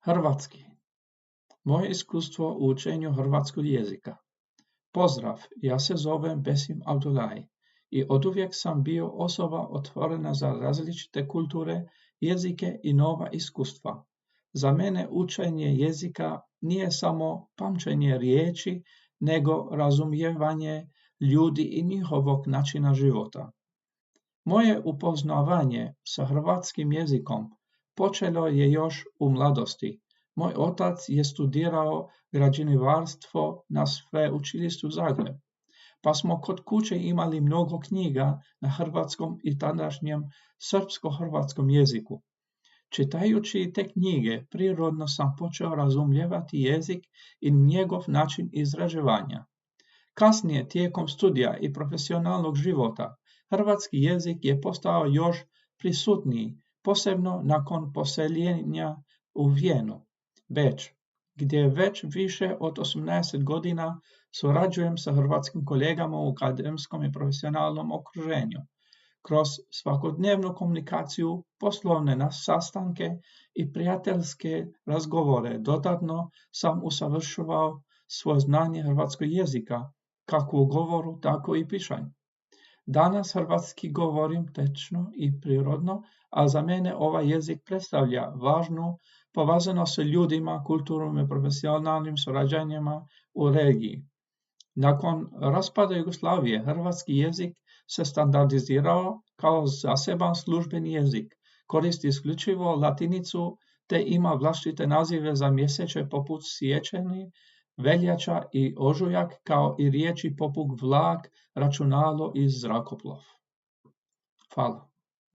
Hrvatski. Moje iskustvo u učenju hrvatskog jezika. Pozdrav, ja se zovem Besim Abdullahi i oduvijek sam bio osoba otvorena za različite kulture, jezike i nova iskustva. Za mene učenje jezika nije samo pamćenje riječi, nego razumijevanje ljudi i njihovog načina života. Moje upoznavanje sa hrvatskim jezikom počelo je još u mladosti. Moj otac je studirao građevinarstvo na Sveučilištu Zagreb, pa smo kod kuće imali mnogo knjiga na hrvatskom i tadašnjem srpsko-hrvatskom jeziku. Čitajući te knjige, prirodno sam počeo razumijevati jezik i njegov način izražavanja. Kasnije, tijekom studija i profesionalnog života, hrvatski jezik je postao još prisutniji, posebno nakon poseljenja u Vijenu, Beč, gdje već više od 18 godina surađujem sa hrvatskim kolegama u akademskom i profesionalnom okruženju. Kroz svakodnevnu komunikaciju, poslovne sastanke i prijateljske razgovore dodatno sam usavršavao svoje znanje hrvatskog jezika, kako u govoru, tako i pisanju. Danas hrvatski govorim tečno i prirodno, a za mene ovaj jezik predstavlja važnu povezanost sa ljudima, kulturom i profesionalnim surađanjima u regiji. Nakon raspada Jugoslavije, hrvatski jezik se standardizirao kao zaseban službeni jezik, koristi isključivo latinicu te ima vlastite nazive za mjeseče poput siječanj, veljača i ožujak, kao i riječi poput vlak, računalo i zrakoplov. Hvala.